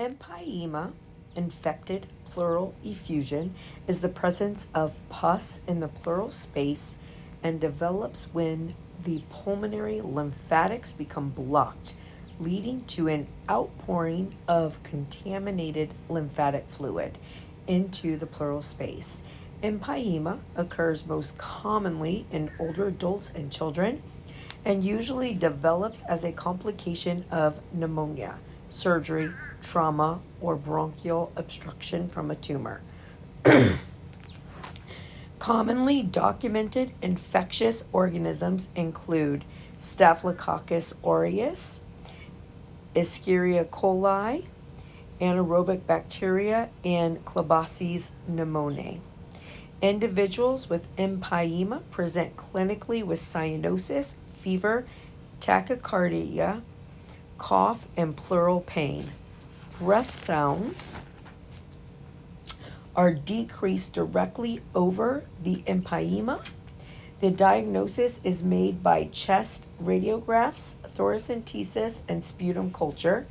Empyema, infected pleural effusion, is the presence of pus in the pleural space and develops when the pulmonary lymphatics become blocked, leading to an outpouring of contaminated lymphatic fluid into the pleural space. Empyema occurs most commonly in older adults and children and usually develops as a complication of pneumonia, surgery, trauma, or bronchial obstruction from a tumor. Commonly documented infectious organisms include Staphylococcus aureus, Escherichia coli, anaerobic bacteria, and Klebsiella pneumoniae. Individuals with empyema present clinically with cyanosis, fever, tachycardia, cough, and pleural pain. Breath sounds are decreased directly over the empyema. The diagnosis is made by chest radiographs, thoracentesis, and sputum culture.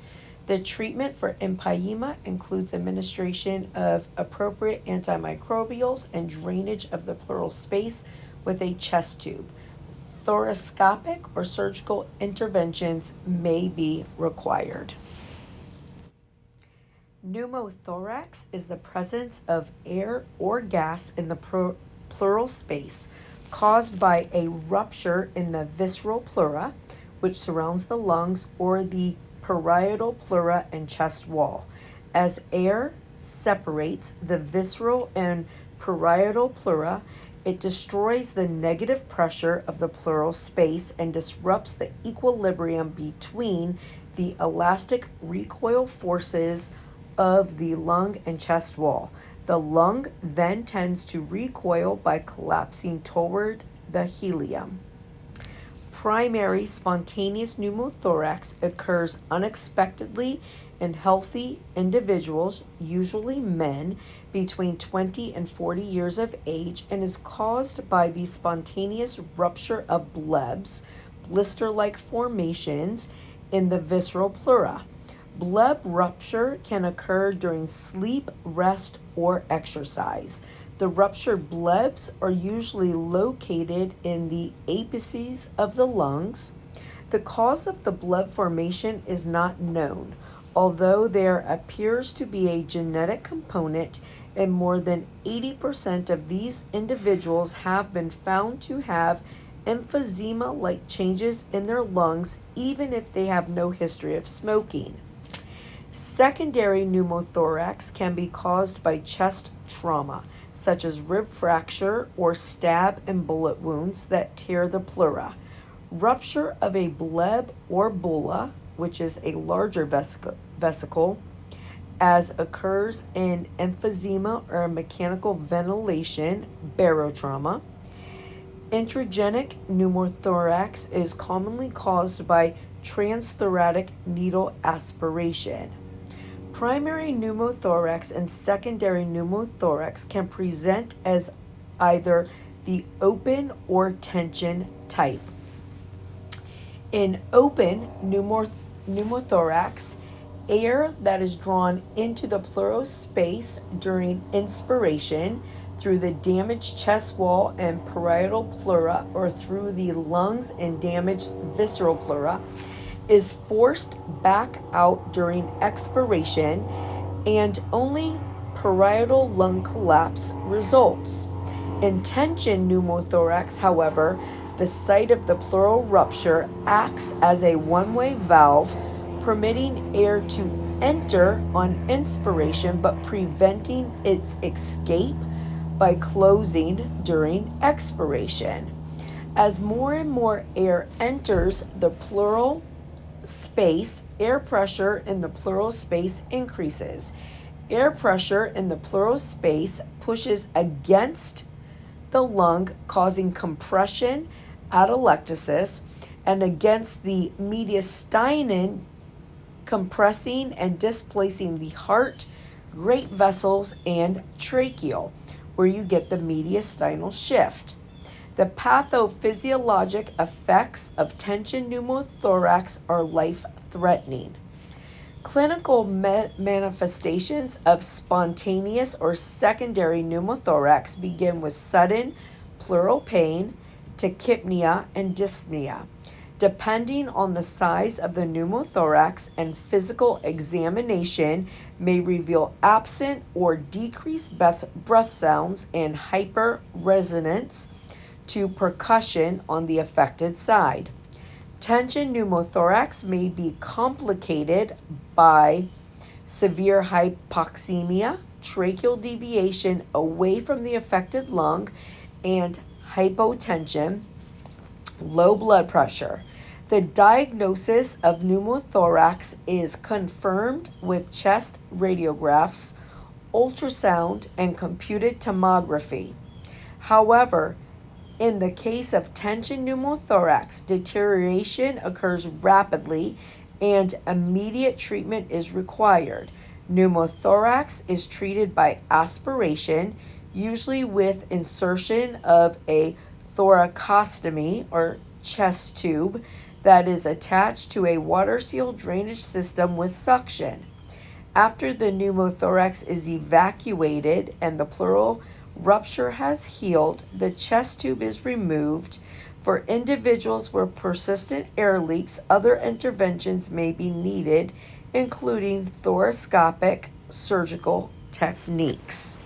The treatment for empyema includes administration of appropriate antimicrobials and drainage of the pleural space with a chest tube. Thoracoscopic or surgical interventions may be required. Pneumothorax is the presence of air or gas in the pleural space caused by a rupture in the visceral pleura, which surrounds the lungs, or the parietal pleura and chest wall. As air separates the visceral and parietal pleura, it destroys the negative pressure of the pleural space and disrupts the equilibrium between the elastic recoil forces of the lung and chest wall. The lung then tends to recoil by collapsing toward the hilum. Primary spontaneous pneumothorax occurs unexpectedly in healthy individuals, usually men between 20 and 40 years of age, and is caused by the spontaneous rupture of blebs, blister-like formations in the visceral pleura. Bleb rupture can occur during sleep, rest, or exercise. The ruptured blebs are usually located in the apices of the lungs. The cause of the bleb formation is not known, although there appears to be a genetic component, and more than 80% of these individuals have been found to have emphysema-like changes in their lungs, even if they have no history of smoking. Secondary pneumothorax can be caused by chest trauma, such as rib fracture or stab and bullet wounds that tear the pleura. Rupture of a bleb or bulla, which is a larger vesicle, as occurs in emphysema or mechanical ventilation, barotrauma. Intragenic pneumothorax is commonly caused by transthoracic needle aspiration. Primary pneumothorax and secondary pneumothorax can present as either the open or tension type. In open pneumothorax, air that is drawn into the pleural space during inspiration through the damaged chest wall and parietal pleura, or through the lungs and damaged visceral pleura, is forced back out during expiration, and only parietal lung collapse results. In tension pneumothorax, however, the site of the pleural rupture acts as a one-way valve, permitting air to enter on inspiration but preventing its escape by closing during expiration. As more and more air enters the pleural space, air pressure in the pleural space increases. Air pressure in the pleural space pushes against the lung, causing compression, atelectasis, and against the mediastinum, compressing and displacing the heart, great vessels, and tracheal, where you get the mediastinal shift. The pathophysiologic effects of tension pneumothorax are life-threatening. Clinical manifestations of spontaneous or secondary pneumothorax begin with sudden pleural pain, tachypnea, and dyspnea. Depending on the size of the pneumothorax, and physical examination may reveal absent or decreased breath sounds and hyperresonance to percussion on the affected side. Tension pneumothorax may be complicated by severe hypoxemia, tracheal deviation away from the affected lung, and hypotension, low blood pressure. The diagnosis of pneumothorax is confirmed with chest radiographs, ultrasound, and computed tomography. However, in the case of tension pneumothorax, deterioration occurs rapidly and immediate treatment is required. Pneumothorax is treated by aspiration, usually with insertion of a thoracostomy or chest tube that is attached to a water-sealed drainage system with suction. After the pneumothorax is evacuated and the pleural rupture has healed, the chest tube is removed. For individuals with persistent air leaks, other interventions may be needed, including thoracoscopic surgical techniques.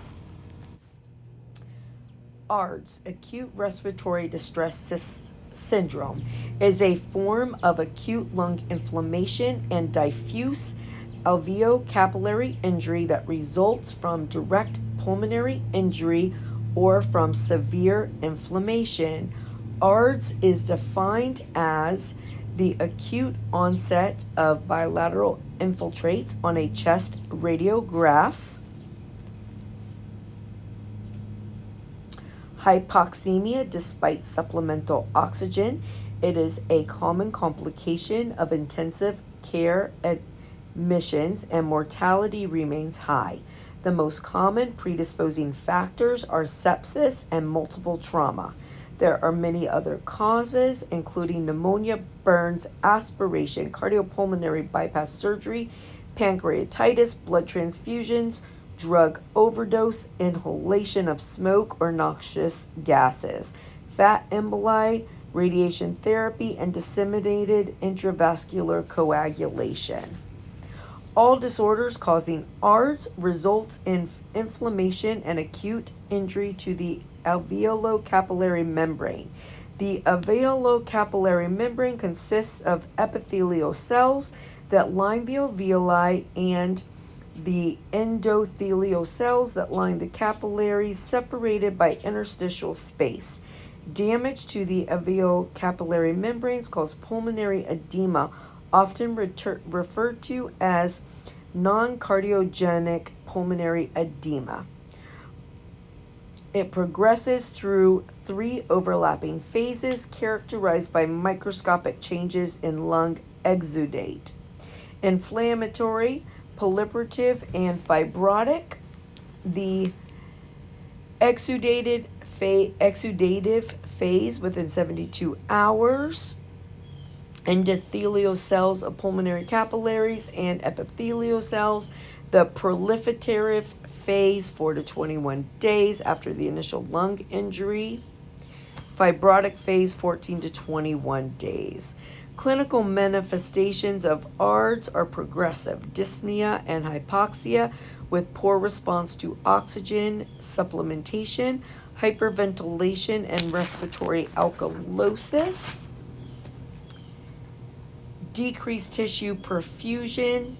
ARDS, acute respiratory distress syndrome, is a form of acute lung inflammation and diffuse alveolo-capillary injury that results from direct pulmonary injury or from severe inflammation. ARDS is defined as the acute onset of bilateral infiltrates on a chest radiograph, hypoxemia despite supplemental oxygen. It is a common complication of intensive care admissions, and mortality remains high. The most common predisposing factors are sepsis and multiple trauma. There are many other causes, including pneumonia, burns, aspiration, cardiopulmonary bypass surgery, pancreatitis, blood transfusions, drug overdose, inhalation of smoke or noxious gases, fat emboli, radiation therapy, and disseminated intravascular coagulation. All disorders causing ARDS results in inflammation and acute injury to the alveolo-capillary membrane. The alveolo-capillary membrane consists of epithelial cells that line the alveoli and the endothelial cells that line the capillaries, separated by interstitial space. Damage to the alveolo-capillary membranes causes pulmonary edema, often referred to as non-cardiogenic pulmonary edema. It progresses through 3 overlapping phases characterized by microscopic changes in lung exudate: inflammatory, proliferative, and fibrotic. The exudative phase within 72 hours. Endothelial cells of pulmonary capillaries and epithelial cells. The proliferative phase 4 to 21 days after the initial lung injury. Fibrotic phase 14 to 21 days. Clinical manifestations of ARDS are progressive dyspnea and hypoxia with poor response to oxygen supplementation, hyperventilation, and respiratory alkalosis. Decreased tissue perfusion,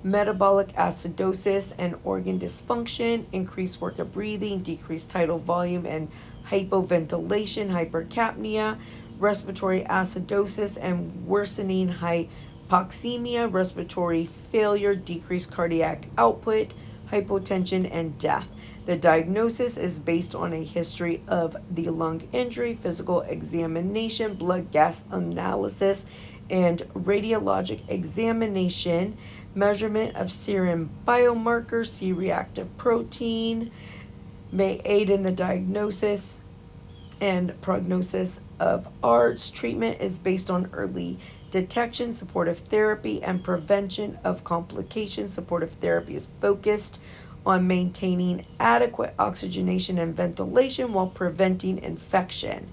metabolic acidosis and organ dysfunction, increased work of breathing, decreased tidal volume and hypoventilation, hypercapnia, respiratory acidosis and worsening hypoxemia, respiratory failure, decreased cardiac output, hypotension, and death. The diagnosis is based on a history of the lung injury, physical examination, blood gas analysis, and radiologic examination, measurement of serum biomarkers, C-reactive protein, may aid in the diagnosis and prognosis of ARDS. Treatment is based on early detection, supportive therapy, and prevention of complications. Supportive therapy is focused on maintaining adequate oxygenation and ventilation while preventing infection.